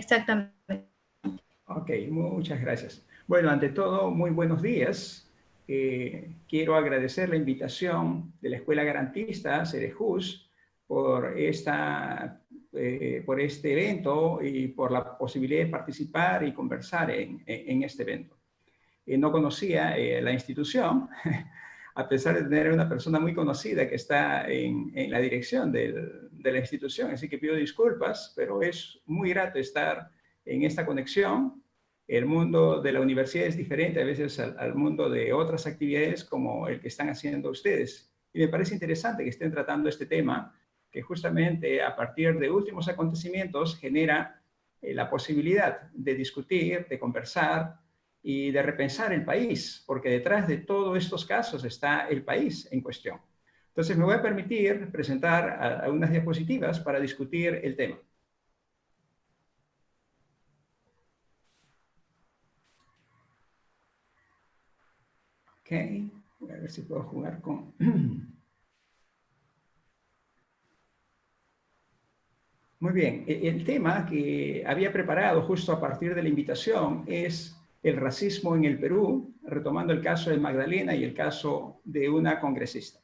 Exactamente. Ok, muchas gracias. Bueno, ante todo, muy buenos días. Quiero agradecer la invitación de la Escuela Garantista, Cerejus, por este evento y por la posibilidad de participar y conversar en este evento. No conocía la institución, a pesar de tener una persona muy conocida que está en la dirección de la institución, así que pido disculpas, pero es muy grato estar en esta conexión. El mundo de la universidad es diferente a veces al mundo de otras actividades como el que están haciendo ustedes. Y me parece interesante que estén tratando este tema, que justamente a partir de últimos acontecimientos genera la posibilidad de discutir, de conversar, y de repensar el país, porque detrás de todos estos casos está el país en cuestión. Entonces me voy a permitir presentar unas diapositivas para discutir el tema. Ok, voy a ver si puedo jugar con... Muy bien, el tema que había preparado justo a partir de la invitación es el racismo en el Perú, retomando el caso de Magdalena y el caso de una congresista.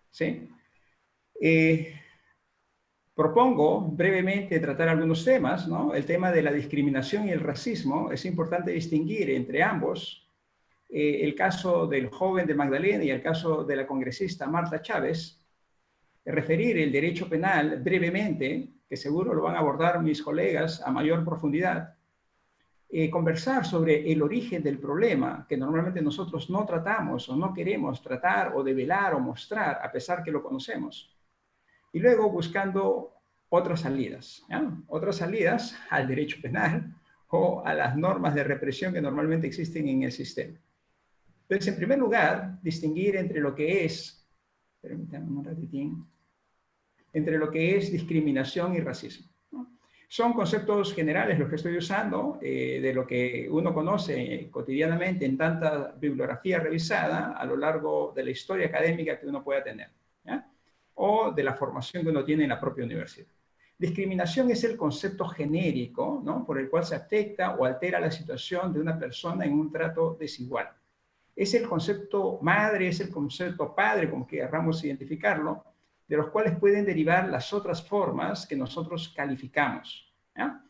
¿Sí? Propongo brevemente tratar algunos temas, ¿no? El tema de la discriminación y el racismo. Es importante distinguir entre ambos. El caso del joven de Magdalena y el caso de la congresista Marta Chávez. Referir el derecho penal brevemente, que seguro lo van a abordar mis colegas a mayor profundidad. Conversar sobre el origen del problema, que normalmente nosotros no tratamos o no queremos tratar o develar o mostrar, a pesar que lo conocemos. Y luego buscando otras salidas, ¿ya? Otras salidas al derecho penal o a las normas de represión que normalmente existen en el sistema. Entonces, en primer lugar, distinguir entre lo que es, permítanme un ratitín, entre lo que es discriminación y racismo, ¿no? Son conceptos generales los que estoy usando, de lo que uno conoce cotidianamente en tanta bibliografía revisada a lo largo de la historia académica que uno pueda tener, ¿ya? O de la formación que uno tiene en la propia universidad. Discriminación es el concepto genérico, ¿no?, por el cual se afecta o altera la situación de una persona en un trato desigual. Es el concepto madre, es el concepto padre, como queramos identificarlo, de los cuales pueden derivar las otras formas que nosotros calificamos, ¿ya?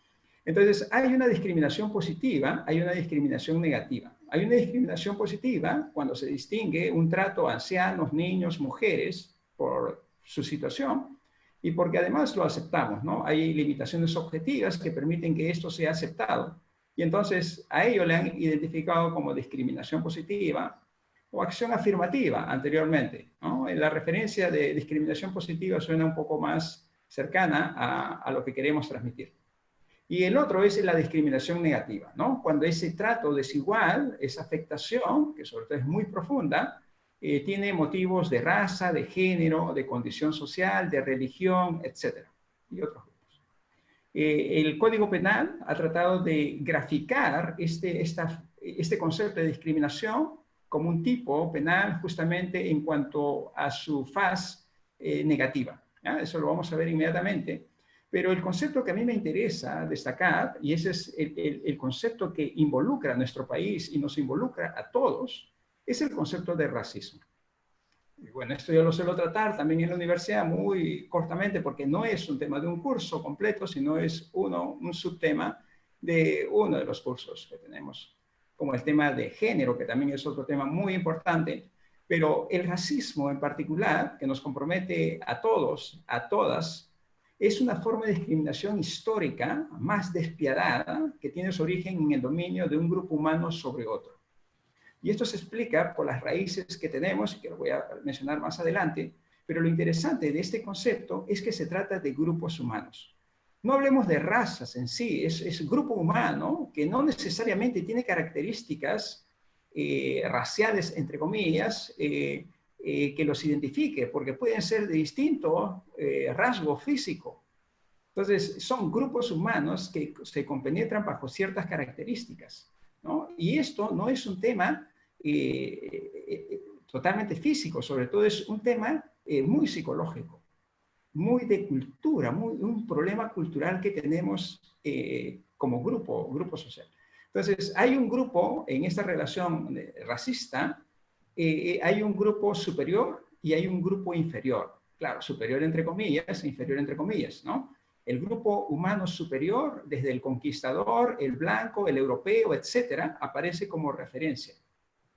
Entonces, hay una discriminación positiva, hay una discriminación negativa. Hay una discriminación positiva cuando se distingue un trato a ancianos, niños, mujeres, por su situación, y porque además lo aceptamos, ¿no? Hay limitaciones objetivas que permiten que esto sea aceptado. Y entonces a ello le han identificado como discriminación positiva o acción afirmativa anteriormente, ¿no? La referencia de discriminación positiva suena un poco más cercana a lo que queremos transmitir. Y el otro es la discriminación negativa, ¿no? Cuando ese trato desigual, esa afectación, que sobre todo es muy profunda, tiene motivos de raza, de género, de condición social, de religión, etcétera, y otros grupos. El Código Penal ha tratado de graficar este concepto de discriminación como un tipo penal justamente en cuanto a su faz negativa, ¿ya? Eso lo vamos a ver inmediatamente. Pero el concepto que a mí me interesa destacar, y ese es el concepto que involucra a nuestro país y nos involucra a todos, es el concepto de racismo. Y bueno, esto yo lo suelo tratar también en la universidad muy cortamente porque no es un tema de un curso completo, sino es un subtema de uno de los cursos que tenemos, como el tema de género, que también es otro tema muy importante. Pero el racismo en particular, que nos compromete a todos, a todas, es una forma de discriminación histórica más despiadada que tiene su origen en el dominio de un grupo humano sobre otro. Y esto se explica por las raíces que tenemos, y que lo voy a mencionar más adelante, pero lo interesante de este concepto es que se trata de grupos humanos. No hablemos de razas en sí, es grupo humano que no necesariamente tiene características raciales, entre comillas, que los identifique, porque pueden ser de distinto rasgo físico. Entonces, son grupos humanos que se compenetran bajo ciertas características, ¿no? Y esto no es un tema totalmente físico, sobre todo es un tema muy psicológico, muy de cultura, un problema cultural que tenemos como grupo social. Entonces, hay un grupo en esta relación racista, hay un grupo superior y hay un grupo inferior. Claro, superior entre comillas, inferior entre comillas, ¿no? El grupo humano superior, desde el conquistador, el blanco, el europeo, etcétera, aparece como referencia.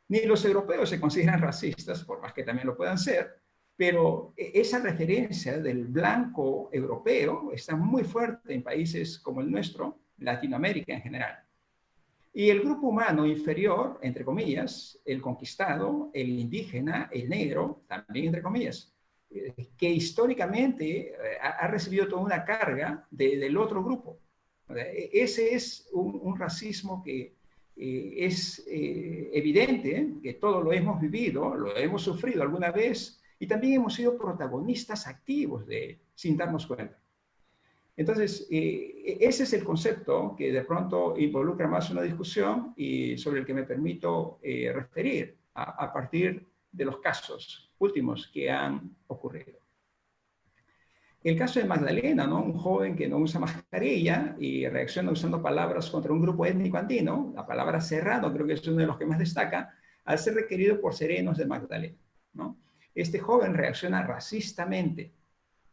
Ni los europeos se consideran racistas, por más que también lo puedan ser, pero esa referencia del blanco europeo está muy fuerte en países como el nuestro, Latinoamérica en general. Y el grupo humano inferior, entre comillas, el conquistado, el indígena, el negro, también entre comillas, que históricamente ha recibido toda una carga del otro grupo. Ese es un racismo que es evidente, que todos lo hemos vivido, lo hemos sufrido alguna vez, y también hemos sido protagonistas activos de él, sin darnos cuenta. Entonces, ese es el concepto que de pronto involucra más una discusión y sobre el que me permito referir a partir de los casos últimos que han ocurrido. El caso de Magdalena, ¿no? Un joven que no usa mascarilla y reacciona usando palabras contra un grupo étnico andino, la palabra serrano creo que es uno de los que más destaca, al ser requerido por serenos de Magdalena, ¿no? Este joven reacciona racistamente,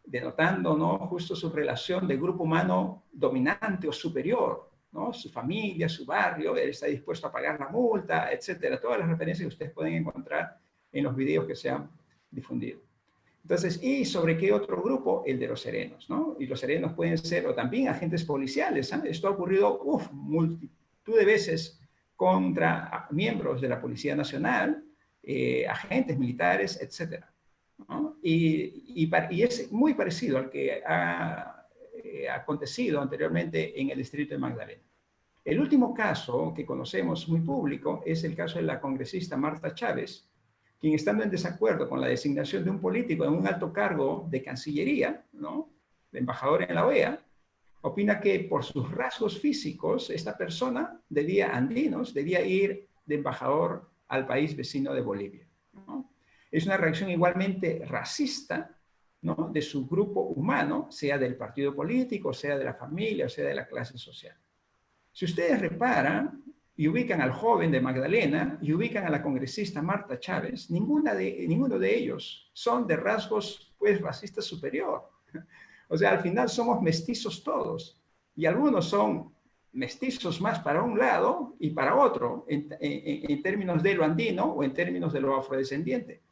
denotando, ¿no?, justo su relación de grupo humano dominante o superior, ¿no? Su familia, su barrio, él está dispuesto a pagar la multa, etcétera. Todas las referencias que ustedes pueden encontrar en los videos que se han difundido. Entonces, ¿y sobre qué otro grupo? El de los serenos, ¿no? Y los serenos pueden ser, o también agentes policiales, ¿eh? Esto ha ocurrido, multitud de veces contra miembros de la Policía Nacional, agentes militares, etcétera, ¿no? Y es muy parecido al que ha acontecido anteriormente en el distrito de Magdalena. El último caso que conocemos muy público es el caso de la congresista Marta Chávez, quien estando en desacuerdo con la designación de un político en un alto cargo de Cancillería, ¿no?, de embajador en la OEA, opina que por sus rasgos físicos esta persona debía ir de embajador al país vecino de Bolivia, ¿no? Es una reacción igualmente racista, ¿no?, de su grupo humano, sea del partido político, sea de la familia, o sea de la clase social. Si ustedes reparan y ubican al joven de Magdalena y ubican a la congresista Marta Chávez, ninguno de ellos son de rasgos, pues, racistas superior. O sea, al final somos mestizos todos. Y algunos son mestizos más para un lado y para otro, en términos de lo andino o en términos de lo afrodescendiente.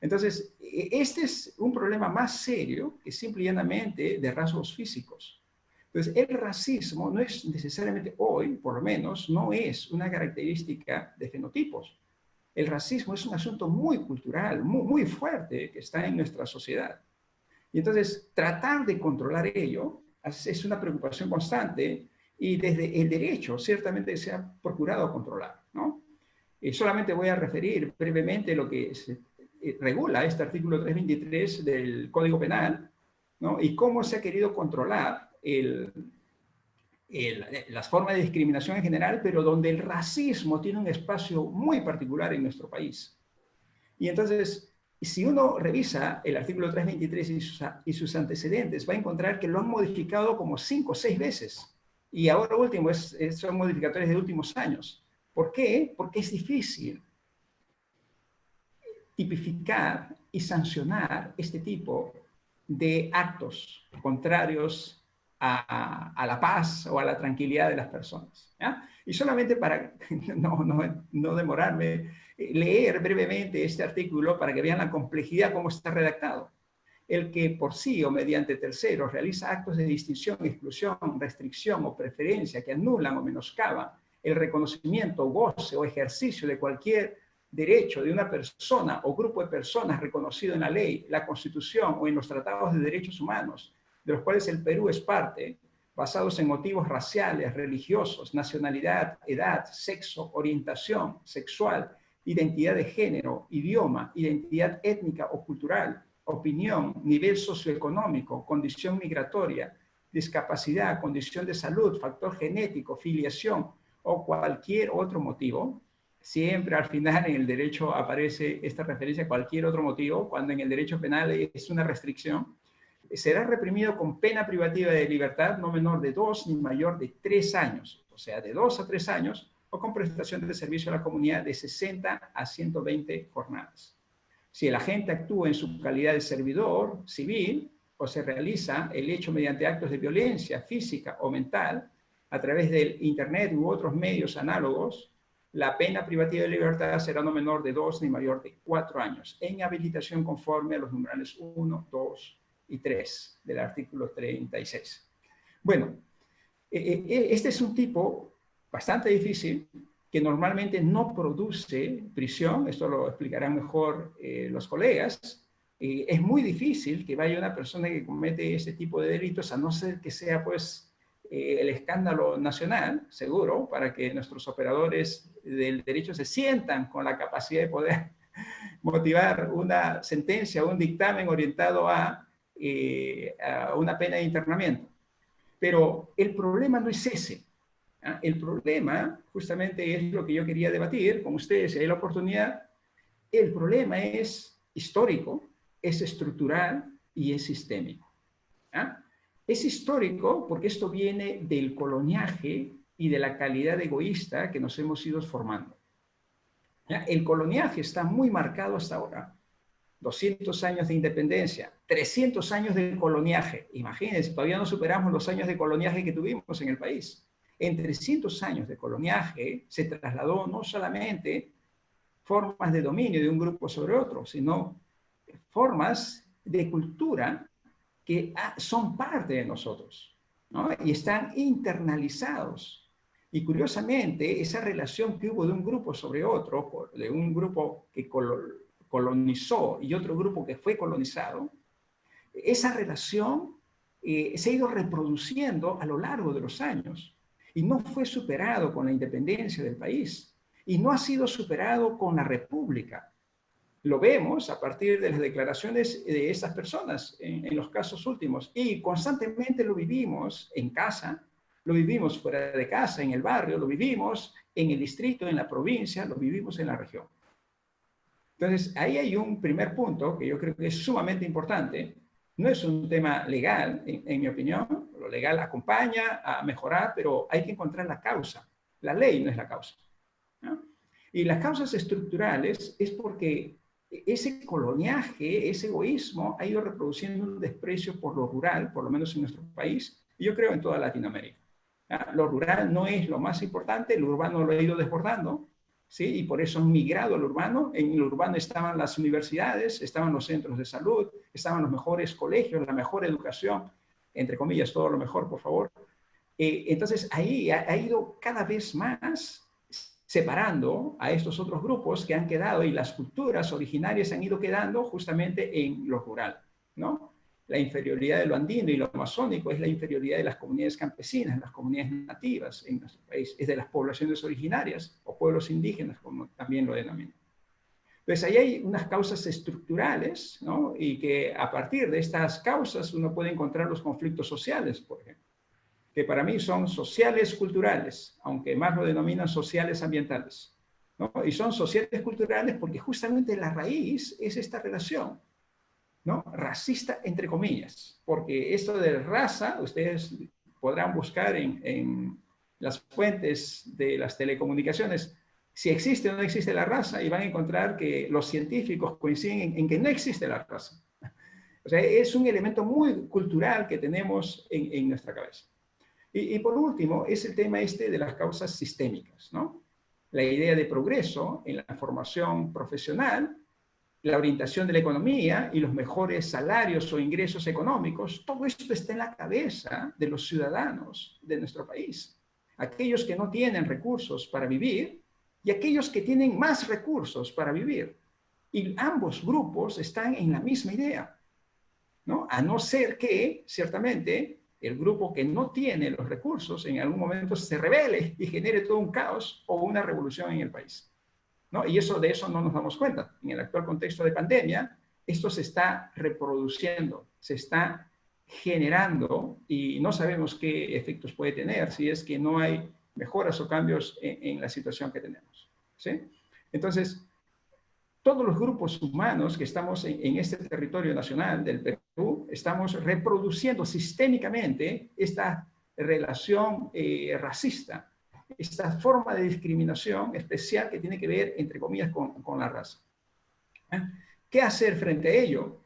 Entonces, este es un problema más serio que simple y llanamente de rasgos físicos. Entonces, el racismo no es necesariamente hoy, por lo menos, no es una característica de fenotipos. El racismo es un asunto muy cultural, muy fuerte que está en nuestra sociedad. Y entonces, tratar de controlar ello es una preocupación constante y desde el derecho ciertamente se ha procurado controlar, ¿no? Solamente voy a referir brevemente lo que regula este artículo 323 del Código Penal, ¿no?, y cómo se ha querido controlar las formas de discriminación en general, pero donde el racismo tiene un espacio muy particular en nuestro país. Y entonces, si uno revisa el artículo 323 y sus antecedentes, va a encontrar que lo han modificado como 5 o 6 veces. Y ahora último, son modificatorios de últimos años. ¿Por qué? Porque es difícil tipificar y sancionar este tipo de actos contrarios a la paz o a la tranquilidad de las personas, ¿ya? Y solamente para no demorarme, leer brevemente este artículo para que vean la complejidad, cómo está redactado. El que por sí o mediante terceros realiza actos de distinción, exclusión, restricción o preferencia que anulan o menoscaban el reconocimiento, goce o ejercicio de cualquier derecho de una persona o grupo de personas reconocido en la ley, la Constitución o en los tratados de derechos humanos, de los cuales el Perú es parte, basados en motivos raciales, religiosos, nacionalidad, edad, sexo, orientación sexual, identidad de género, idioma, identidad étnica o cultural, opinión, nivel socioeconómico, condición migratoria, discapacidad, condición de salud, factor genético, filiación o cualquier otro motivo. Siempre al final en el derecho aparece esta referencia a cualquier otro motivo, cuando en el derecho penal es una restricción. será reprimido con pena privativa de libertad no menor de 2 ni mayor de 3 años, o sea, de 2 a 3 años, o con prestación de servicio a la comunidad de 60 a 120 jornadas. Si el agente actúa en su calidad de servidor civil o se realiza el hecho mediante actos de violencia física o mental a través del Internet u otros medios análogos, la pena privativa de libertad será no menor de 2 ni mayor de 4 años, en habilitación conforme a los numerales 1, 2 y 3 del artículo 36. Bueno, este es un tipo bastante difícil que normalmente no produce prisión, esto lo explicarán mejor los colegas. Es muy difícil que vaya una persona que comete este tipo de delitos, a no ser que sea pues el escándalo nacional, seguro, para que nuestros operadores del derecho se sientan con la capacidad de poder motivar una sentencia o un dictamen orientado a una pena de internamiento. Pero el problema no es ese. El problema, justamente, es lo que yo quería debatir con ustedes, si hay la oportunidad. El problema es histórico, es estructural y es sistémico. Es histórico porque esto viene del coloniaje y de la calidad egoísta que nos hemos ido formando. El coloniaje está muy marcado hasta ahora. 200 años de independencia, 300 años de coloniaje. Imagínense, todavía no superamos los años de coloniaje que tuvimos en el país. En 300 años de coloniaje se trasladó no solamente formas de dominio de un grupo sobre otro, sino formas de cultura que son parte de nosotros, ¿no? Y están internalizados. Y curiosamente, esa relación que hubo de un grupo sobre otro, de un grupo que colonizó y otro grupo que fue colonizado, esa relación se ha ido reproduciendo a lo largo de los años y no fue superado con la independencia del país y no ha sido superado con la república. Lo vemos a partir de las declaraciones de estas personas en los casos últimos y constantemente lo vivimos en casa, lo vivimos fuera de casa, en el barrio, lo vivimos en el distrito, en la provincia, lo vivimos en la región. Entonces, ahí hay un primer punto que yo creo que es sumamente importante. No es un tema legal, en mi opinión. Lo legal acompaña a mejorar, pero hay que encontrar la causa. La ley no es la causa, ¿no? Y las causas estructurales es porque ese coloniaje, ese egoísmo ha ido reproduciendo un desprecio por lo rural, por lo menos en nuestro país, y yo creo en toda Latinoamérica. Lo rural no es lo más importante, el urbano lo ha ido desbordando, ¿sí? Y por eso han migrado al urbano. En el urbano estaban las universidades, estaban los centros de salud, estaban los mejores colegios, la mejor educación, entre comillas, todo lo mejor, por favor. Entonces ahí ha ido cada vez más separando a estos otros grupos que han quedado y las culturas originarias han ido quedando justamente en lo rural, ¿no? La inferioridad de lo andino y lo amazónico es la inferioridad de las comunidades campesinas, las comunidades nativas en nuestro país, es de las poblaciones originarias o pueblos indígenas, como también lo denominan. Entonces, ahí hay unas causas estructurales, ¿no? Y que a partir de estas causas uno puede encontrar los conflictos sociales, por ejemplo, que para mí son sociales culturales, aunque más lo denominan sociales ambientales, ¿no? Y son sociales culturales porque justamente la raíz es esta relación, ¿no? Racista entre comillas, porque esto de raza, ustedes podrán buscar en las fuentes de las telecomunicaciones si existe o no existe la raza y van a encontrar que los científicos coinciden en que no existe la raza. O sea, es un elemento muy cultural que tenemos en nuestra cabeza. Y por último, es el tema este de las causas sistémicas, ¿no? La idea de progreso en la formación profesional, la orientación de la economía y los mejores salarios o ingresos económicos, todo esto está en la cabeza de los ciudadanos de nuestro país. Aquellos que no tienen recursos para vivir y aquellos que tienen más recursos para vivir. Y ambos grupos están en la misma idea, ¿no? A no ser que, ciertamente, el grupo que no tiene los recursos en algún momento se rebele y genere todo un caos o una revolución en el país, ¿no? Y de eso no nos damos cuenta. En el actual contexto de pandemia, esto se está reproduciendo, se está generando y no sabemos qué efectos puede tener si es que no hay mejoras o cambios en la situación que tenemos, ¿sí? Entonces, todos los grupos humanos que estamos en este territorio nacional del Perú, estamos reproduciendo sistémicamente esta relación racista, esta forma de discriminación especial que tiene que ver, entre comillas, con la raza. ¿Qué hacer frente a ello?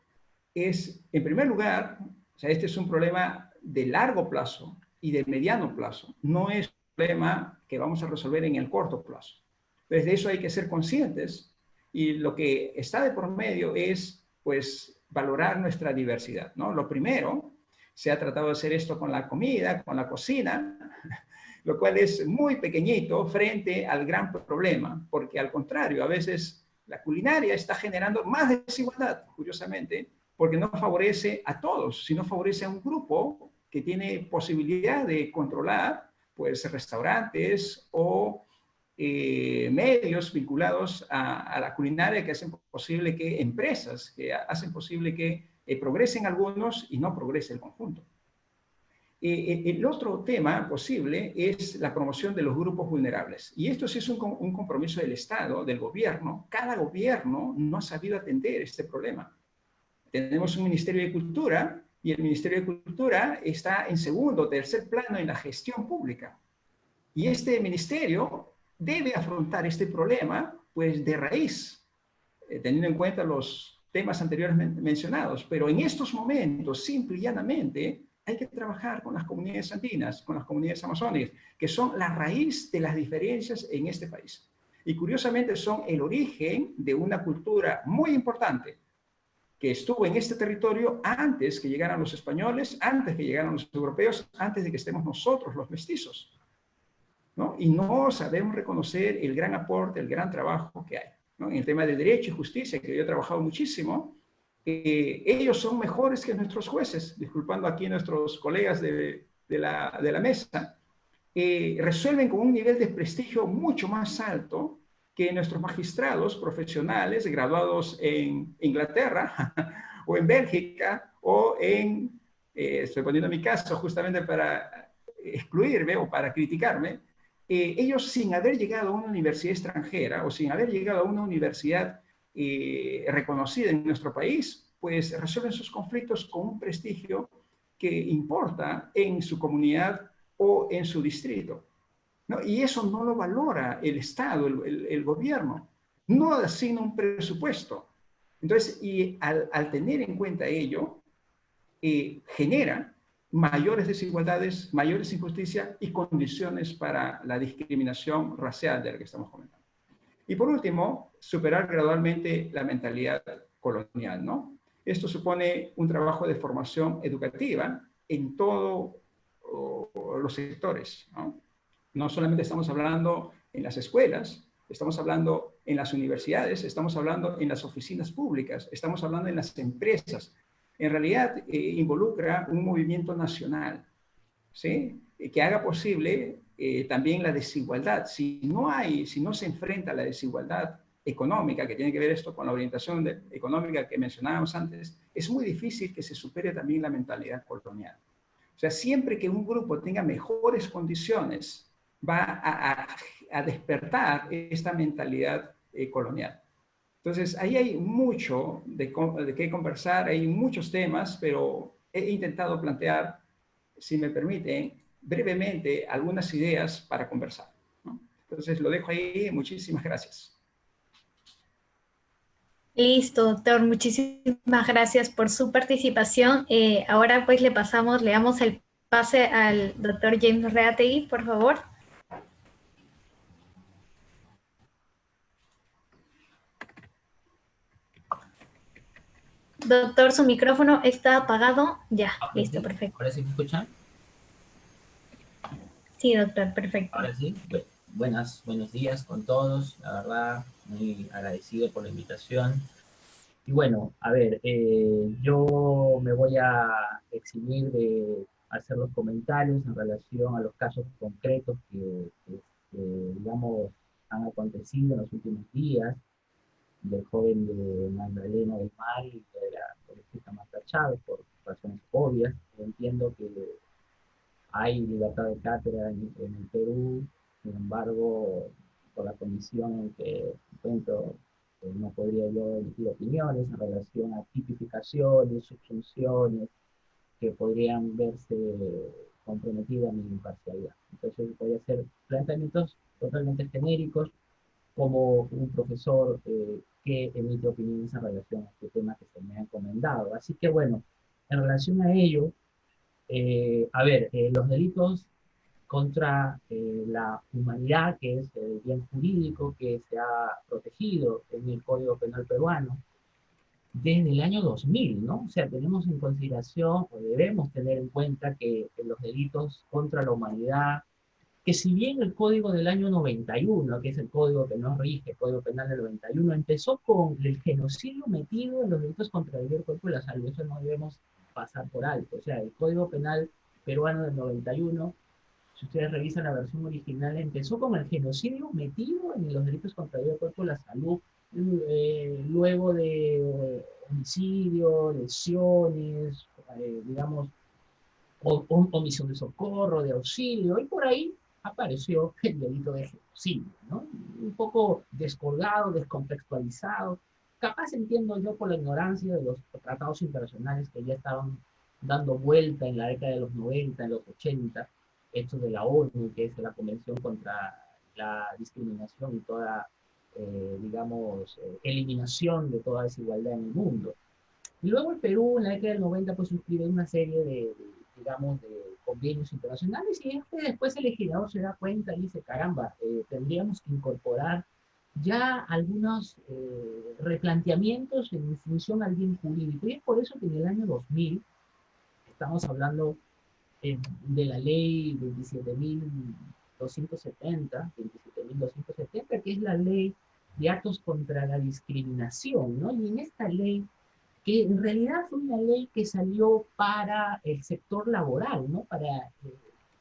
Es, en primer lugar, o sea, este es un problema de largo plazo y de mediano plazo. No es un problema que vamos a resolver en el corto plazo. Entonces, de eso hay que ser conscientes y lo que está de por medio es, pues, valorar nuestra diversidad, ¿no? Lo primero, se ha tratado de hacer esto con la comida, con la cocina, lo cual es muy pequeñito frente al gran problema, porque al contrario, a veces la culinaria está generando más desigualdad, curiosamente, porque no favorece a todos, sino favorece a un grupo que tiene posibilidad de controlar, pues, restaurantes o medios vinculados a la culinaria que hacen posible que empresas, que hacen posible que progresen algunos y no progrese el conjunto. El otro tema posible es la promoción de los grupos vulnerables. Y esto sí es un compromiso del Estado, del gobierno. Cada gobierno no ha sabido atender este problema. Tenemos un Ministerio de Cultura y el Ministerio de Cultura está en segundo o tercer plano en la gestión pública. Y este ministerio debe afrontar este problema, pues, de raíz, teniendo en cuenta los temas anteriormente mencionados. Pero en estos momentos, simple y llanamente, hay que trabajar con las comunidades andinas, con las comunidades amazónicas, que son la raíz de las diferencias en este país. Y curiosamente son el origen de una cultura muy importante que estuvo en este territorio antes que llegaran los españoles, antes que llegaran los europeos, antes de que estemos nosotros, los mestizos, ¿no? Y no sabemos reconocer el gran aporte, el gran trabajo que hay, ¿no? En el tema de derecho y justicia, que yo he trabajado muchísimo, ellos son mejores que nuestros jueces, disculpando aquí a nuestros colegas de la mesa, resuelven con un nivel de prestigio mucho más alto que nuestros magistrados profesionales graduados en Inglaterra o en Bélgica o en, estoy poniendo mi caso justamente para excluirme o para criticarme, ellos sin haber llegado a una universidad extranjera o sin haber llegado a una universidad reconocida en nuestro país, pues resuelven sus conflictos con un prestigio que importa en su comunidad o en su distrito, ¿no? Y eso no lo valora el Estado, el gobierno, no asigna un presupuesto. Entonces, y al tener en cuenta ello, genera mayores desigualdades, mayores injusticias y condiciones para la discriminación racial de la que estamos comentando. Y por último, superar gradualmente la mentalidad colonial, ¿no? Esto supone un trabajo de formación educativa en todos los sectores, ¿no? No solamente estamos hablando en las escuelas, estamos hablando en las universidades, estamos hablando en las oficinas públicas, estamos hablando en las empresas. En realidad, involucra un movimiento nacional, ¿sí? Que haga posible también la desigualdad. Si no se enfrenta a la desigualdad económica, que tiene que ver esto con la orientación económica que mencionábamos antes, es muy difícil que se supere también la mentalidad colonial. O sea, siempre que un grupo tenga mejores condiciones, va a despertar esta mentalidad colonial. Entonces, ahí hay mucho de qué conversar, hay muchos temas, pero he intentado plantear, si me permiten, brevemente algunas ideas para conversar, ¿no? Entonces, lo dejo ahí. Muchísimas gracias. Listo, doctor. Muchísimas gracias por su participación. Ahora pues le damos el pase al doctor James Reategui, por favor. Doctor, su micrófono está apagado. Ya, listo, perfecto. ¿Ahora sí me escuchan? Sí, doctor, perfecto. Ahora sí. Buenos días con todos. La verdad, muy agradecido por la invitación. Y bueno, a ver, yo me voy a eximir de hacer los comentarios en relación a los casos concretos digamos, han acontecido en los últimos días, del joven de Magdalena del Mar y de la policía Machado, por razones obvias. Yo entiendo que hay libertad de cátedra en el Perú, sin embargo, por la condición en que encuentro no podría yo emitir opiniones en relación a tipificaciones, subsunciones, que podrían verse comprometidas a mi imparcialidad. Entonces voy a hacer planteamientos totalmente genéricos como un profesor que emite opiniones en relación a este tema que se me ha encomendado. Así que bueno, en relación a ello, a ver, los delitos contra la humanidad, que es el bien jurídico que se ha protegido en el Código Penal peruano, desde el año 2000, ¿no? O sea, tenemos en consideración, o debemos tener en cuenta que los delitos contra la humanidad, que si bien el código del año 91, que es el código que nos rige, el Código Penal del 91, empezó con el genocidio metido en los delitos contra el bien cuerpo y la salud, eso no debemos pasar por alto. O sea, el Código Penal peruano del 91, si ustedes revisan la versión original, empezó con el genocidio metido en los delitos contra el cuerpo y la salud, luego de homicidio, lesiones, digamos, omisión de socorro, de auxilio, y por ahí apareció el delito de genocidio, ¿no? Un poco descolgado, descontextualizado, capaz entiendo yo por la ignorancia de los tratados internacionales que ya estaban dando vuelta en la década de los 90, en los 80, estos de la ONU, que es la Convención contra la Discriminación y toda, digamos, eliminación de toda desigualdad en el mundo. Y luego el Perú en la década del 90 pues suscribe una serie digamos, de convenios internacionales y después el legislador se da cuenta y dice, caramba, tendríamos que incorporar ya algunos replanteamientos en función al bien jurídico. Y es por eso que en el año 2000 estamos hablando de la ley 27.270, que es la ley de actos contra la discriminación, ¿no? Y en esta ley que en realidad fue una ley que salió para el sector laboral, ¿no? Para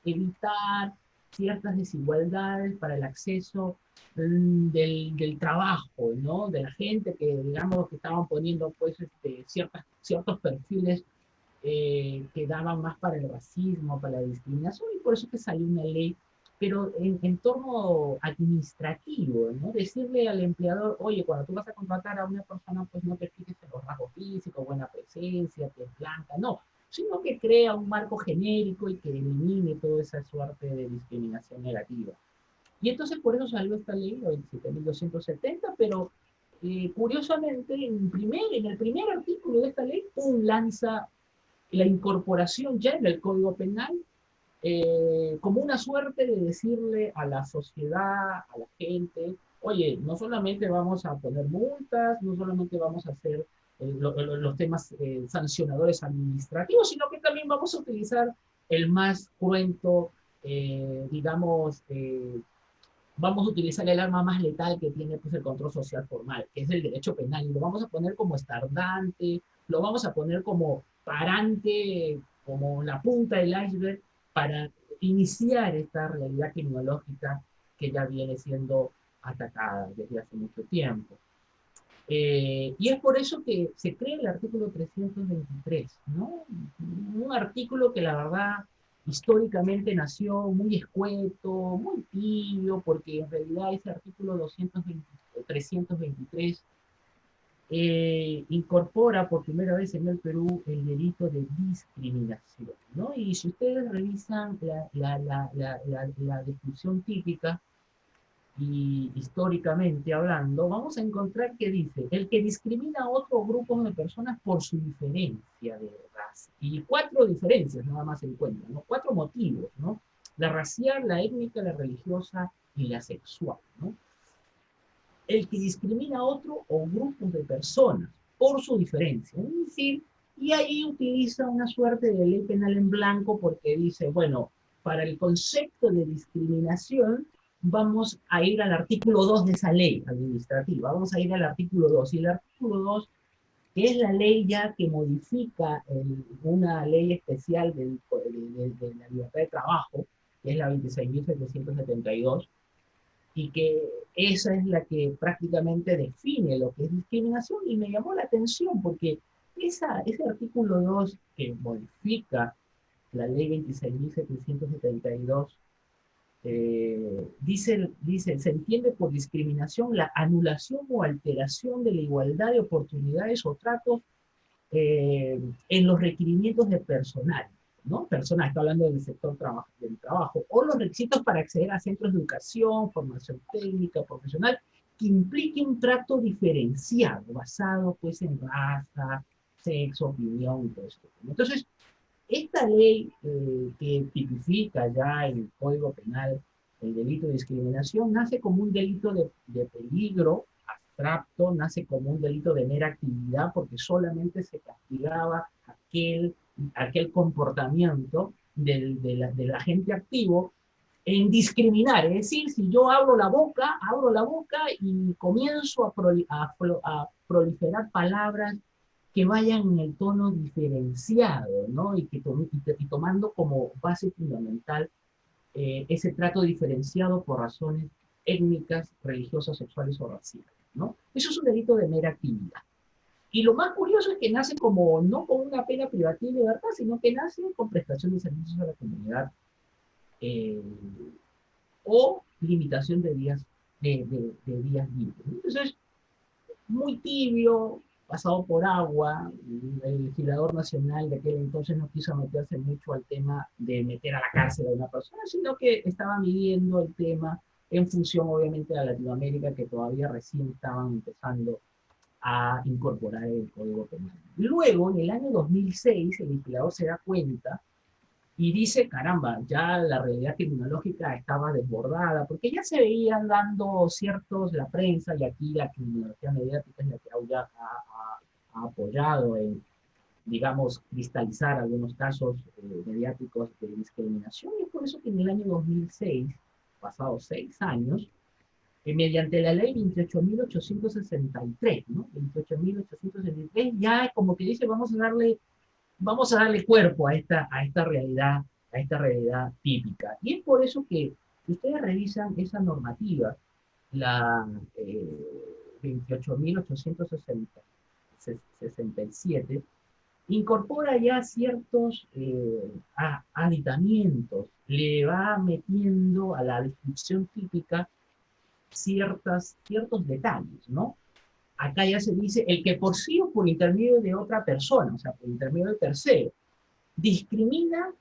evitar ciertas desigualdades, para el acceso del trabajo, ¿no? De la gente que, digamos, que estaban poniendo, pues, ciertos perfiles que daban más para el racismo, para la discriminación, y por eso que salió una ley, pero en torno administrativo, ¿no? Decirle al empleador, oye, cuando tú vas a contratar a una persona, pues no te fijes en los rasgos físicos, buena presencia, que es blanca, no, sino que crea un marco genérico y que elimine toda esa suerte de discriminación negativa. Y entonces por eso salió esta ley, la 27.270, pero curiosamente en el primer artículo de esta ley, lanza la incorporación ya en el Código Penal como una suerte de decirle a la sociedad, a la gente, oye, no solamente vamos a poner multas, no solamente vamos a hacer los temas sancionadores administrativos, sino que también vamos a utilizar el más cruento, digamos, vamos a utilizar el arma más letal que tiene pues, el control social formal, que es el derecho penal, y lo vamos a poner como estardante, lo vamos a poner como parante, como la punta del iceberg, para iniciar esta realidad criminológica que ya viene siendo atacada desde hace mucho tiempo. Y es por eso que se crea el artículo 323, ¿no? Un artículo que la verdad históricamente nació muy escueto, muy tibio, porque en realidad ese artículo 323 incorpora por primera vez en el Perú el delito de discriminación, ¿no? Y si ustedes revisan la descripción típica, y históricamente hablando, vamos a encontrar que dice, el que discrimina a otro grupo de personas por su diferencia de raza. Y cuatro diferencias nada más se encuentran, ¿no? Cuatro motivos, ¿no? La racial, la étnica, la religiosa y la sexual, ¿no? El que discrimina a otro o grupos de personas por su diferencia. Es decir, y ahí utiliza una suerte de ley penal en blanco porque dice, bueno, para el concepto de discriminación vamos a ir al artículo 2 de esa ley administrativa, vamos a ir al artículo 2. Y el artículo 2, que es la ley ya que modifica una ley especial de la libertad de trabajo, que es la 26.772, y que esa es la que prácticamente define lo que es discriminación, y me llamó la atención porque ese artículo 2 que modifica la ley 26.772, dice, se entiende por discriminación la anulación o alteración de la igualdad de oportunidades o tratos en los requerimientos de personal, ¿no? Personal, está hablando del sector del trabajo, o los requisitos para acceder a centros de educación, formación técnica, profesional, que implique un trato diferenciado, basado pues en raza, sexo, opinión y todo esto. Entonces, esta ley que tipifica ya en el Código Penal el delito de discriminación nace como un delito de peligro abstracto, nace como un delito de mera actividad porque solamente se castigaba aquel comportamiento del agente activo en discriminar, es decir, si yo abro la boca y comienzo a proliferar palabras que vayan en el tono diferenciado, ¿no? Y tomando como base fundamental ese trato diferenciado por razones étnicas, religiosas, sexuales o raciales, ¿no? Eso es un delito de mera actividad. Y lo más curioso es que nace como, no con una pena privativa de libertad, sino que nace con prestación de servicios a la comunidad eh, o limitación de días libres. Entonces, muy tibio, pasado por agua. El legislador nacional de aquel entonces no quiso meterse mucho al tema de meter a la cárcel a una persona, sino que estaba midiendo el tema en función, obviamente, a Latinoamérica, que todavía recién estaban empezando a incorporar el Código Penal. Luego, en el año 2006, el legislador se da cuenta y dice, caramba, ya la realidad criminológica estaba desbordada, porque ya se veían dando ciertos, la prensa, y aquí la criminología mediática es la que ha apoyado en, digamos, cristalizar algunos casos mediáticos de discriminación, y es por eso que en el año 2006, pasados 6 años, mediante la ley 28.863, ¿no? 28.863, ya como que dice, vamos a darle cuerpo a esta realidad típica. Y es por eso que si ustedes revisan esa normativa, la 28.867, incorpora ya ciertos aditamientos, le va metiendo a la descripción típica ciertos detalles, ¿no? Acá ya se dice el que por sí o por intermedio de otra persona, o sea, por intermedio de tercero, discrimina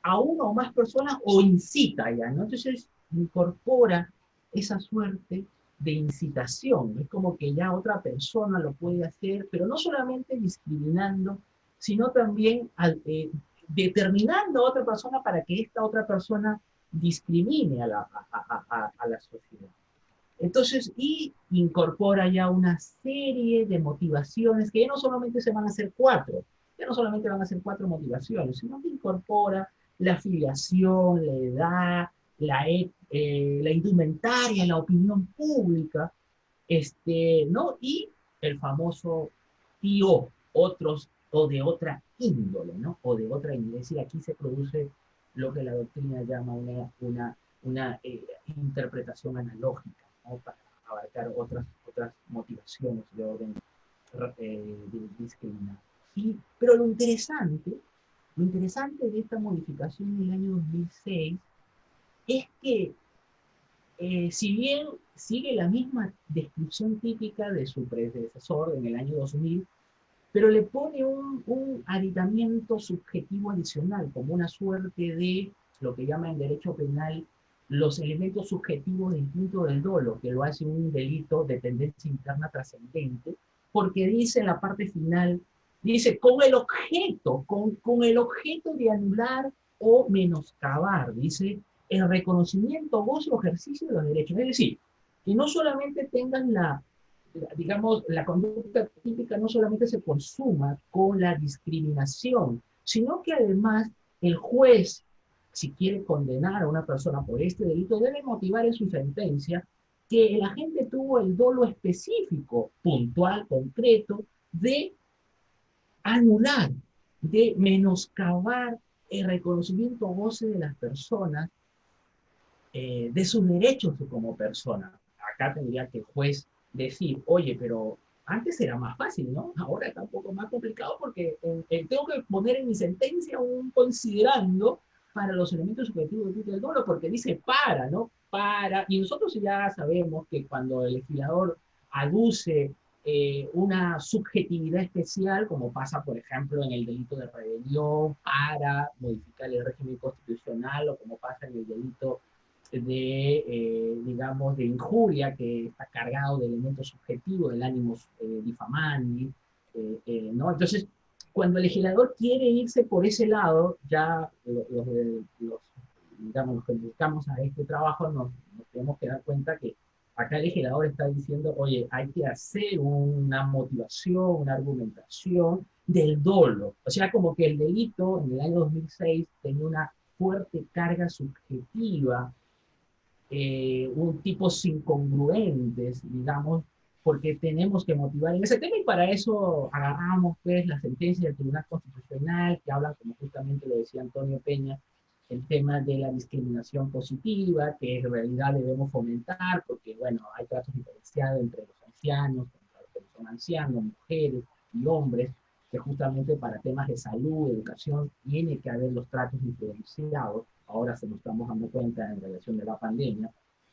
a una o más personas o incita ya, ¿no? Entonces incorpora esa suerte de incitación. Es como que ya otra persona lo puede hacer, pero no solamente discriminando, sino también determinando a otra persona para que esta otra persona discrimine a la sociedad. Entonces, y incorpora ya una serie de motivaciones que ya no solamente se van a hacer 4, ya no solamente van a ser 4 motivaciones, sino que incorpora la afiliación, la edad, la indumentaria, la opinión pública, ¿no? Y el famoso tío, otros o de otra índole, ¿no? O de otra índole. Es decir, aquí se produce lo que la doctrina llama una interpretación analógica, ¿no? Para abarcar otras motivaciones de orden discriminado. Pero lo interesante de esta modificación en el año 2006 es que si bien sigue la misma descripción típica de su predecesor en el año 2000, pero le pone un aditamiento subjetivo adicional, como una suerte de lo que llama en derecho penal los elementos subjetivos de instinto del dolo, que lo hace un delito de tendencia interna trascendente, porque dice en la parte final, dice, con el objeto de anular o menoscabar, dice, el reconocimiento, goce o ejercicio de los derechos. Es decir, que no solamente tengan digamos, la conducta típica no solamente se consuma con la discriminación, sino que además el juez, si quiere condenar a una persona por este delito, debe motivar en su sentencia que el agente tuvo el dolo específico, puntual, concreto, de anular, de menoscabar el reconocimiento o goce de las personas de sus derechos como persona. Acá tendría que el juez decir, oye, pero antes era más fácil, ¿no? Ahora está un poco más complicado porque tengo que poner en mi sentencia un considerando para los elementos subjetivos del dolo, porque dice para, ¿no? y nosotros ya sabemos que cuando el legislador aduce una subjetividad especial, como pasa, por ejemplo, en el delito de rebelión para modificar el régimen constitucional, o como pasa en el delito de, digamos, de injuria, que está cargado de elementos subjetivos, del ánimo difamandi, ¿no? Entonces, cuando el legislador quiere irse por ese lado, ya digamos, los que dedicamos a este trabajo nos tenemos que dar cuenta que acá el legislador está diciendo, oye, hay que hacer una motivación, una argumentación del dolo. O sea, como que el delito en el año 2006 tenía una fuerte carga subjetiva, un tipos incongruentes, digamos, porque tenemos que motivar en ese tema, y para eso agarramos pues la sentencia del Tribunal Constitucional que habla, como justamente lo decía Antonio Peña, el tema de la discriminación positiva, que en realidad debemos fomentar, porque bueno, hay tratos diferenciados entre los ancianos, contra los que no son ancianos, mujeres y hombres, que justamente para temas de salud, educación, tiene que haber los tratos diferenciados. Ahora se nos estamos dando cuenta en relación de la pandemia,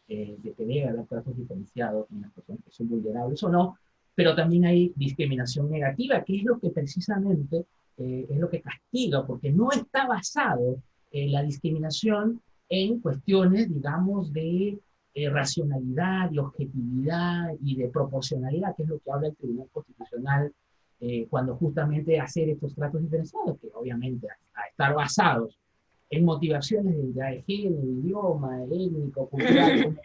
de que debe haber tratos diferenciados en las personas que son vulnerables o no, pero también hay discriminación negativa, que es lo que precisamente es lo que castiga, porque no está basado la discriminación en cuestiones, digamos, de racionalidad, de objetividad y de proporcionalidad, que es lo que habla el Tribunal Constitucional cuando justamente hacer estos tratos diferenciados, que obviamente a estar basados en motivaciones de identidad de género, idioma, étnico, cultural,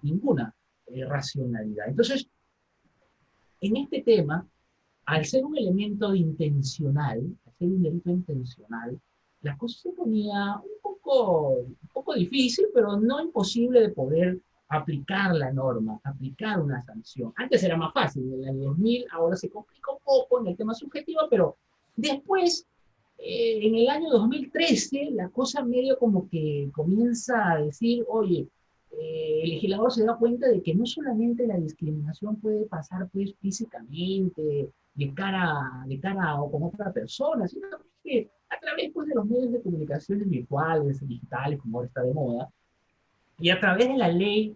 ninguna racionalidad. Entonces, en este tema, al ser un elemento intencional, al ser un delito intencional, la cosa se ponía un poco difícil, pero no imposible de poder aplicar la norma, aplicar una sanción. Antes era más fácil, en el año 2000, ahora se complica un poco en el tema subjetivo, pero después, en el año 2013, la cosa medio como que comienza a decir, oye, el legislador se da cuenta de que no solamente la discriminación puede pasar pues físicamente, de cara o con otra persona, sino que a través pues, de los medios de comunicaciones virtuales, digitales, como ahora está de moda, y a través de la ley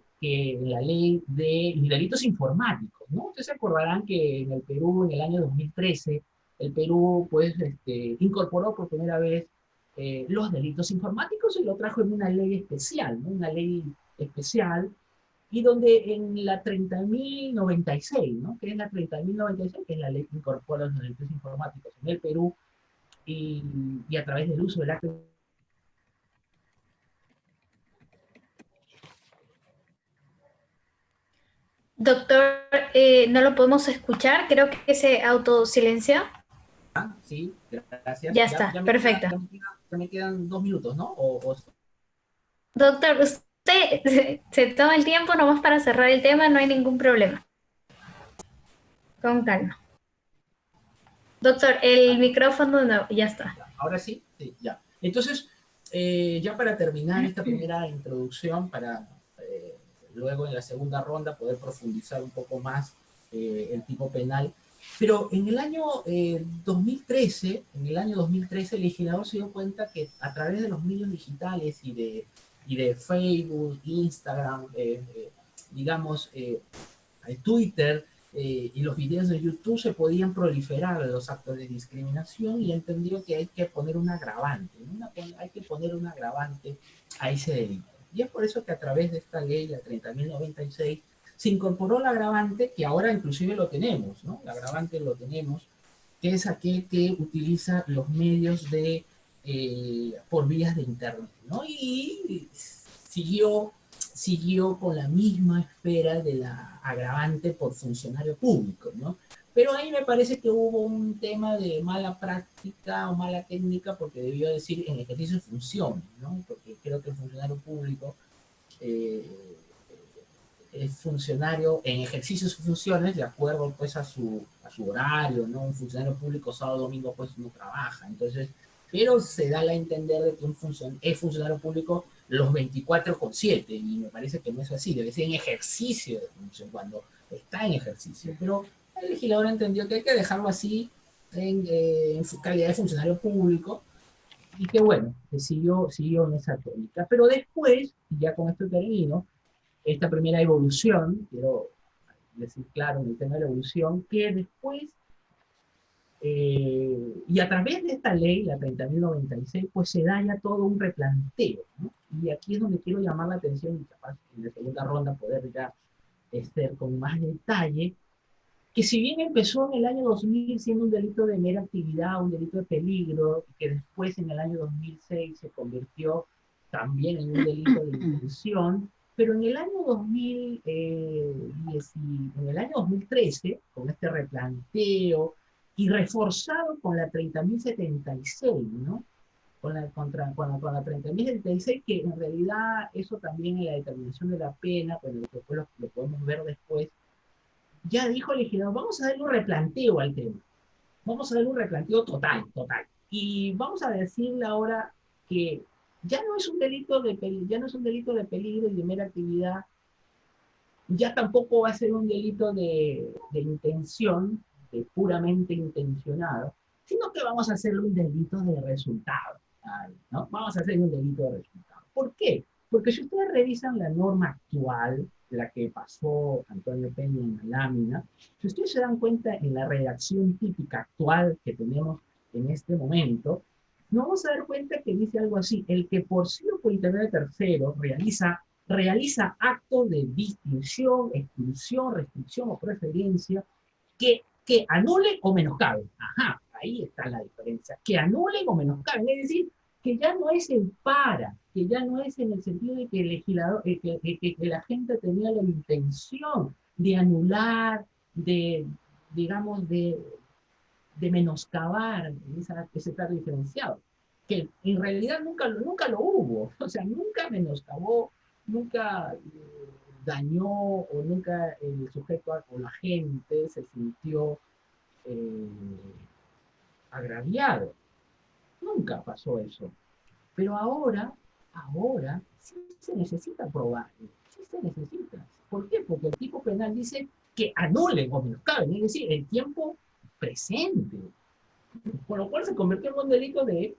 de delitos informáticos, ¿no? Ustedes se acordarán que en el Perú, en el año 2013, el Perú, pues, incorporó por primera vez los delitos informáticos y lo trajo en una ley especial, ¿no? Una ley especial, y donde en la 30.096, ¿no? Que es la 30.096, que es la ley que incorpora los delitos informáticos en el Perú, y a través del uso del acto. Doctor, no lo podemos escuchar, creo que se autosilenció. Sí, gracias. Ya está, perfecto. Ya me quedan 2 minutos, ¿no? Doctor, usted se toma el tiempo nomás para cerrar el tema, no hay ningún problema. Con calma. Doctor, el micrófono no, ya está. Ahora sí, sí, ya. Entonces, ya para terminar esta primera introducción, para luego en la segunda ronda poder profundizar un poco más el tipo penal. Pero en el año 2013, el legislador se dio cuenta que a través de los medios digitales y de Facebook, Instagram, digamos, Twitter, y los videos de YouTube se podían proliferar los actos de discriminación, y entendió que hay que poner un agravante, ¿no? Hay que poner un agravante a ese delito. Y es por eso que a través de esta ley, la 30.096, se incorporó el agravante, que ahora inclusive lo tenemos, ¿no? El agravante lo tenemos, que es aquel que utiliza los medios por vías de internet, ¿no? Y siguió con la misma esfera de la agravante por funcionario público, ¿no? Pero ahí me parece que hubo un tema de mala práctica o mala técnica, porque debió decir en ejercicio de funciones, ¿no? Porque creo que el funcionario público eh, es funcionario en ejercicio de sus funciones de acuerdo pues a su horario, ¿no? Un funcionario público sábado domingo pues no trabaja, entonces, pero se da a entender de que es funcionario público los 24/7, y me parece que no es así, debe ser en ejercicio de función, cuando está en ejercicio, pero el legislador entendió que hay que dejarlo así en su calidad de funcionario público, y que bueno, que siguió en esa tónica. Pero después, y ya con esto termino, esta primera evolución, quiero decir claro en el tema de la evolución, que después, y a través de esta ley, la 30.096, pues se da ya todo un replanteo, ¿no? Y aquí es donde quiero llamar la atención, y capaz en la segunda ronda poder ya estar con más detalle, que si bien empezó en el año 2000 siendo un delito de mera actividad, un delito de peligro, y que después en el año 2006 se convirtió también en un delito de intención, pero en el año 2013, con este replanteo y reforzado con la 30.076, ¿no? Con la 30.076, que en realidad eso también en la determinación de la pena, pues lo podemos ver después, ya dijo el legislador, vamos a darle un replanteo al tema, vamos a darle un replanteo total, total. Y vamos a decirle ahora que ya no es un delito de ya no es un delito de peligro y de mera actividad, ya tampoco va a ser un delito de intención, de puramente intencionado, sino que vamos a hacerle un delito de resultado, ¿no? Vamos a hacer un delito de resultado. ¿Por qué? Porque si ustedes revisan la norma actual, la que pasó Antonio Peña en la lámina, si ustedes se dan cuenta en la redacción típica actual que tenemos en este momento, nos vamos a dar cuenta que dice algo así: el que por sí o por interés de terceros realiza actos de distinción, exclusión, restricción o preferencia que anulen o menoscaben. Ajá, ahí está la diferencia. Que anulen o menoscaben, es decir, que ya no es el para, que ya no es en el sentido de que el legislador, que la gente tenía la intención de anular, digamos, de menoscabar ese trato diferenciado, que en realidad nunca lo hubo, o sea, nunca menoscabó, nunca dañó o nunca el sujeto o la gente se sintió eh, agraviado, nunca pasó eso. Pero ahora sí se necesita probar, sí se necesita. ¿Por qué? Porque el tipo penal dice que anulen o menoscaben, es decir, el tiempo presente, con lo cual se convirtió en un delito de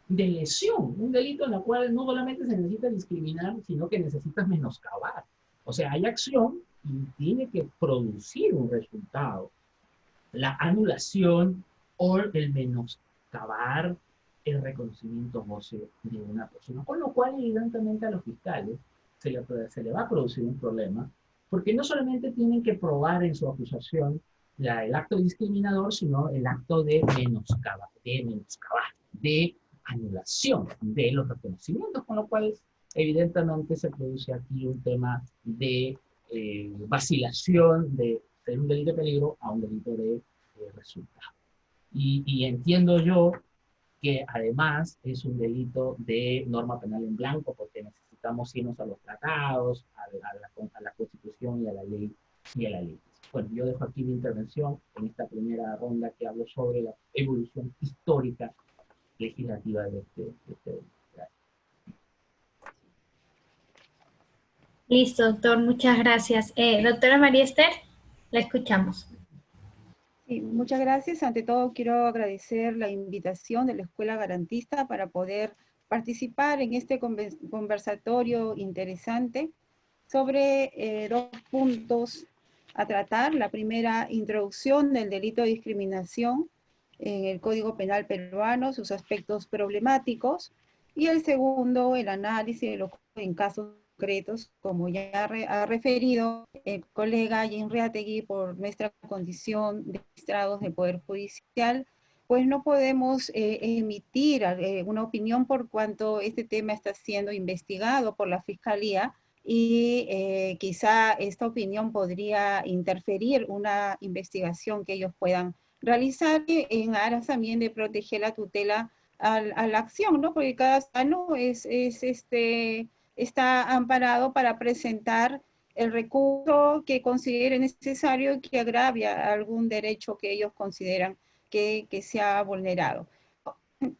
lesión, un delito en el cual no solamente se necesita discriminar, sino que necesitas menoscabar. O sea, hay acción y tiene que producir un resultado. La anulación o el menoscabar el reconocimiento óseo de una persona. Con lo cual, evidentemente, a los fiscales se le va a producir un problema, porque no solamente tienen que probar en su acusación el acto discriminador, sino el acto de menoscabar, de anulación de los reconocimientos, con lo cual evidentemente se produce aquí un tema de vacilación de un delito de peligro a un delito de resultado. Y entiendo yo que además es un delito de norma penal en blanco, porque necesitamos irnos a los tratados, a la Constitución y a la ley. Bueno, yo dejo aquí mi intervención en esta primera ronda que hablo sobre la evolución histórica legislativa de este delito. Listo, doctor, muchas gracias. Doctora María Esther, la escuchamos. Sí, muchas gracias. Ante todo, quiero agradecer la invitación de la Escuela Garantista para poder participar en este conversatorio interesante sobre dos puntos a tratar. La primera, introducción del delito de discriminación en el Código Penal peruano, sus aspectos problemáticos. Y el segundo, el análisis de los en casos concretos, como ya ha referido el colega Jim Reategui, por nuestra condición de magistrados del Poder Judicial, pues no podemos emitir una opinión por cuanto este tema está siendo investigado por la Fiscalía y quizá esta opinión podría interferir una investigación que ellos puedan realizar en aras también de proteger la tutela a la acción, ¿no? Porque cada ciudadano está amparado para presentar el recurso que considere necesario y que agravia algún derecho que ellos consideran que se ha vulnerado.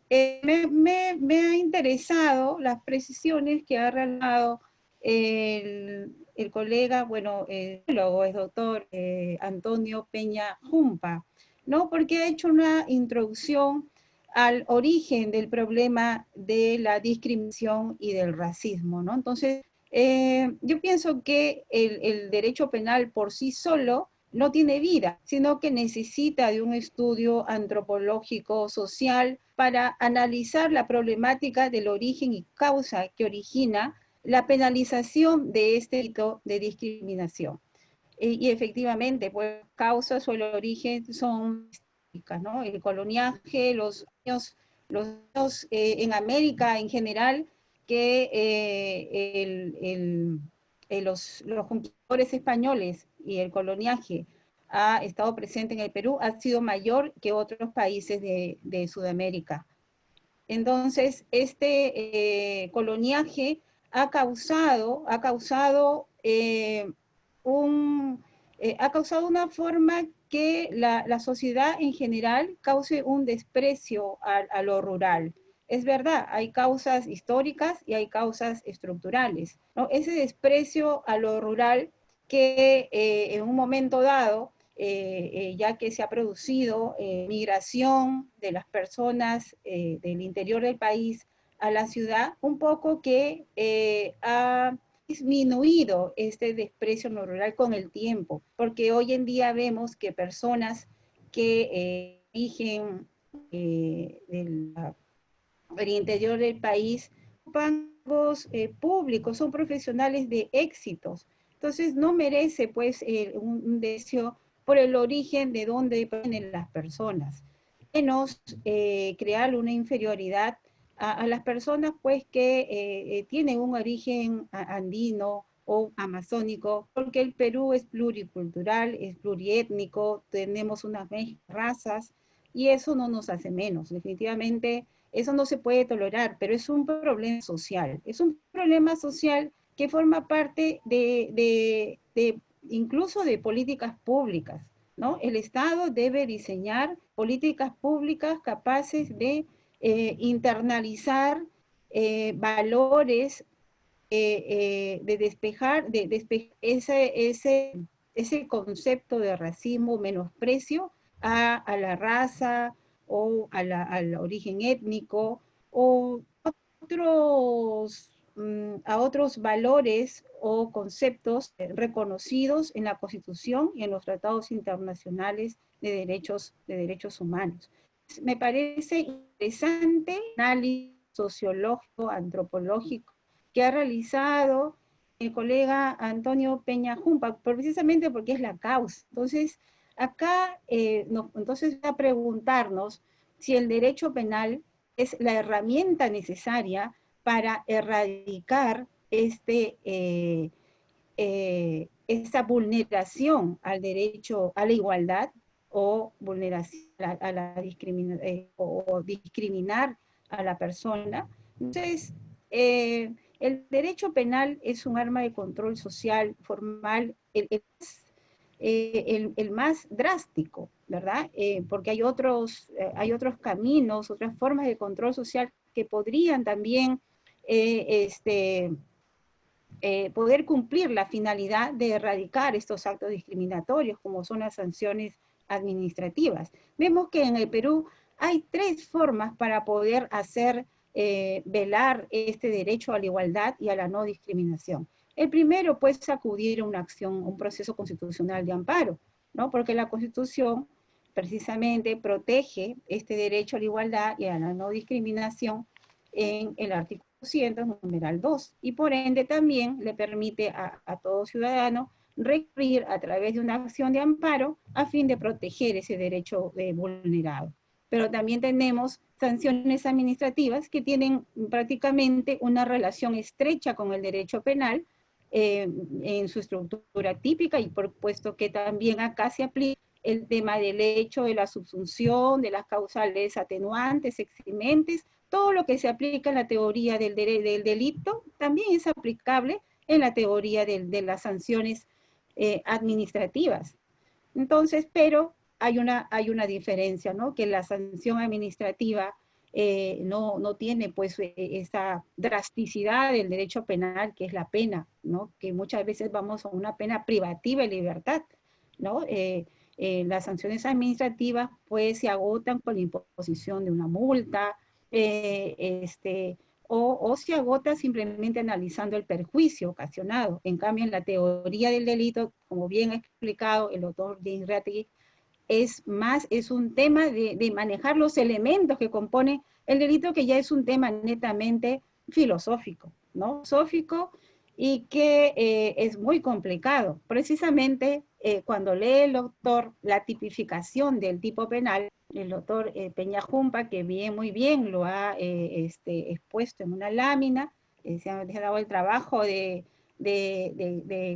Me ha interesado las precisiones que ha realizado el colega, bueno, luego es doctor Antonio Peña Jumpa, ¿no? Porque ha hecho una introducción al origen del problema de la discriminación y del racismo, ¿no? Entonces, yo pienso que el derecho penal por sí solo no tiene vida, sino que necesita de un estudio antropológico, social, para analizar la problemática del origen y causa que origina la penalización de este delito de discriminación. Y efectivamente, pues causas o el origen son históricas, ¿no? El coloniaje, los años en América en general, que los conquistadores españoles y el coloniaje ha estado presente en el Perú ha sido mayor que otros países de Sudamérica. Entonces, este coloniaje ha causado una forma que la sociedad en general cause un desprecio a lo rural. Es verdad, hay causas históricas y hay causas estructurales, ¿no? Ese desprecio a lo rural que en un momento dado, ya que se ha producido migración de las personas del interior del país a la ciudad, un poco que ha disminuido este desprecio no rural con el tiempo, porque hoy en día vemos que personas que eligen del interior del país ocupan cargos públicos, son profesionales de éxitos. Entonces no merece pues un deseo por el origen de donde vienen las personas, menos crear una inferioridad a las personas pues que tienen un origen andino o amazónico, porque el Perú es pluricultural, es pluriétnico, tenemos unas razas, y eso no nos hace menos. Definitivamente eso no se puede tolerar, pero es un problema social. Es un problema social que forma parte incluso de políticas públicas, ¿no? El Estado debe diseñar políticas públicas capaces de internalizar valores, de despejar ese concepto de racismo, menosprecio a la raza o al origen étnico o a otros valores o conceptos reconocidos en la Constitución y en los tratados internacionales de derechos humanos. Me parece interesante el análisis sociológico, antropológico, que ha realizado el colega Antonio Peña Jumpa, precisamente porque es la causa. Entonces, acá, entonces a preguntarnos si el derecho penal es la herramienta necesaria para erradicar esta vulneración al derecho a la igualdad o vulneración o discriminar a la persona. Entonces, el derecho penal es un arma de control social formal, el más drástico, ¿verdad? Porque hay otros caminos, otras formas de control social que podrían también poder cumplir la finalidad de erradicar estos actos discriminatorios, como son las sanciones administrativas. Vemos que en el Perú hay 3 formas para poder hacer velar este derecho a la igualdad y a la no discriminación. El primero, pues, acudir a una acción, un proceso constitucional de amparo, ¿no? Porque la Constitución precisamente protege este derecho a la igualdad y a la no discriminación en el artículo 200, numeral 2, y por ende también le permite a todo ciudadano recurrir a través de una acción de amparo a fin de proteger ese derecho vulnerado. Pero también tenemos sanciones administrativas que tienen prácticamente una relación estrecha con el derecho penal en su estructura típica, y por supuesto que también acá se aplica el tema del hecho de la subsunción, de las causales atenuantes, eximentes, todo lo que se aplica en la teoría del delito también es aplicable en la teoría de las sanciones administrativas. Entonces, pero hay una diferencia, ¿no? Que la sanción administrativa no tiene pues esa drasticidad del derecho penal, que es la pena, ¿no? Que muchas veces vamos a una pena privativa de libertad, ¿no? las sanciones administrativas pues se agotan con la imposición de una multa, o se agota simplemente analizando el perjuicio ocasionado. En cambio, en la teoría del delito, como bien ha explicado el doctor James Reategui, es un tema de manejar los elementos que componen el delito, que ya es un tema netamente filosófico, ¿no? Filosófico, y que es muy complicado. Precisamente cuando lee el doctor la tipificación del tipo penal, el doctor Peñajumpa, que muy bien lo ha expuesto en una lámina, se ha dado el trabajo de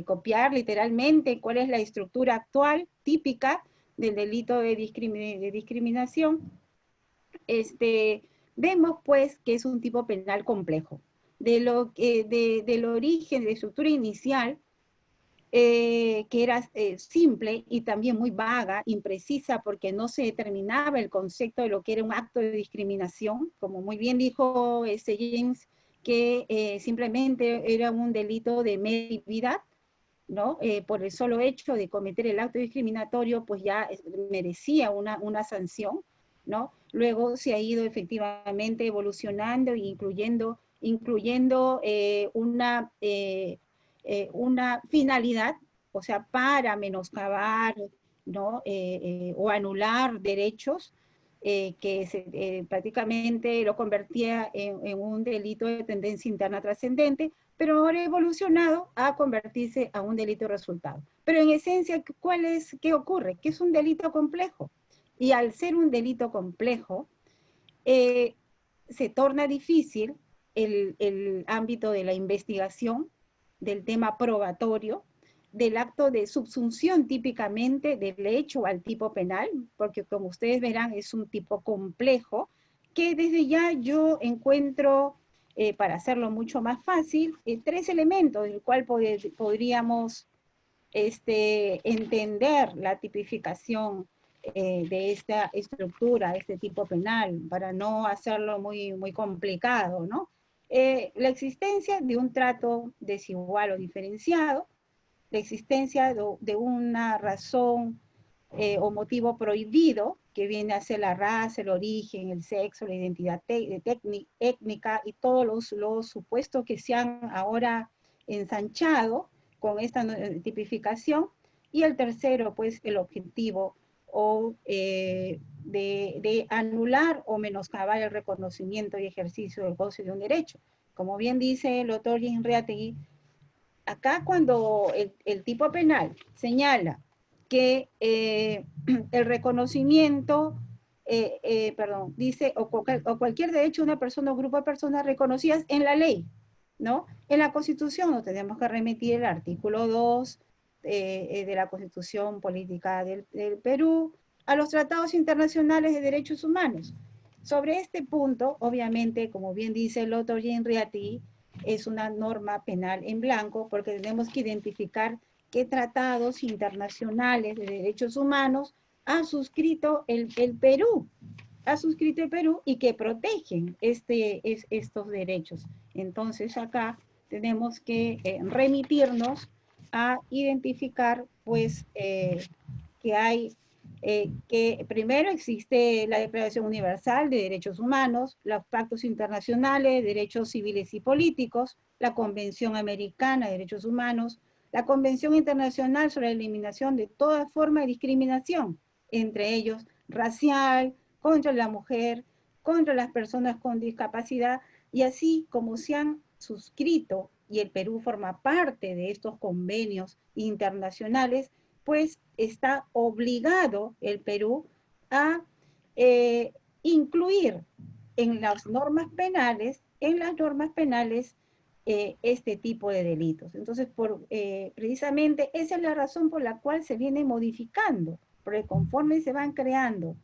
copiar literalmente cuál es la estructura actual, típica, del delito de discriminación, vemos pues que es un tipo penal complejo. Del origen, de la estructura inicial, que era simple y también muy vaga, imprecisa, porque no se determinaba el concepto de lo que era un acto de discriminación, como muy bien dijo James, que simplemente era un delito de mera, ¿no? Por el solo hecho de cometer el acto discriminatorio, pues ya merecía una sanción, ¿no? Luego se ha ido efectivamente evolucionando e incluyendo una finalidad, o sea, para menoscabar, ¿no? O anular derechos, que prácticamente lo convertía en un delito de tendencia interna trascendente, pero ahora ha evolucionado a convertirse a un delito resultado. Pero en esencia, ¿qué ocurre? Que es un delito complejo. Y al ser un delito complejo, se torna difícil el ámbito de la investigación, del tema probatorio, del acto de subsunción típicamente del hecho al tipo penal, porque como ustedes verán es un tipo complejo, que desde ya yo encuentro, para hacerlo mucho más fácil, 3 elementos del cual podríamos entender la tipificación de esta estructura, de este tipo penal, para no hacerlo muy complicado, ¿no? La existencia de un trato desigual o diferenciado, la existencia de una razón o motivo prohibido, que viene a ser la raza, el origen, el sexo, la identidad étnica y todos los supuestos que se han ahora ensanchado con esta tipificación. Y el tercero, pues, el objetivo o de anular o menoscabar el reconocimiento y ejercicio del goce de un derecho. Como bien dice el doctor James Reategui, acá cuando el tipo penal señala que el reconocimiento, dice, o cualquier derecho de una persona o grupo de personas reconocidas en la ley, ¿no? En la Constitución nos tenemos que remitir el artículo 2 de la Constitución Política del Perú, a los tratados internacionales de derechos humanos. Sobre este punto, obviamente, como bien dice el doctor James Reategui, es una norma penal en blanco, porque tenemos que identificar qué tratados internacionales de derechos humanos ha suscrito el Perú, y que protegen estos derechos. Entonces acá tenemos que remitirnos a identificar, pues, que hay, que primero existe la Declaración Universal de Derechos Humanos, los pactos internacionales de derechos civiles y políticos, la Convención Americana de Derechos Humanos, la Convención Internacional sobre la Eliminación de toda forma de discriminación, entre ellos racial, contra la mujer, contra las personas con discapacidad, y así como se han suscrito, y el Perú forma parte de estos convenios internacionales, pues está obligado el Perú a incluir en las normas penales, este tipo de delitos. Entonces, precisamente esa es la razón por la cual se viene modificando, porque conforme se van creando,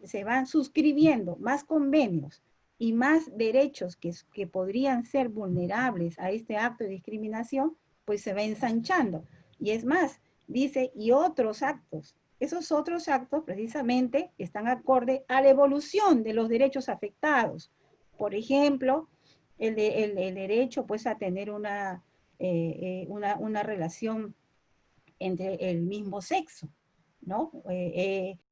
se van suscribiendo más convenios y más derechos que podrían ser vulnerables a este acto de discriminación, pues se va ensanchando. Y es más, dice, y otros actos. Esos otros actos precisamente están acorde a la evolución de los derechos afectados. Por ejemplo, el derecho pues a tener una relación entre el mismo sexo, ¿no?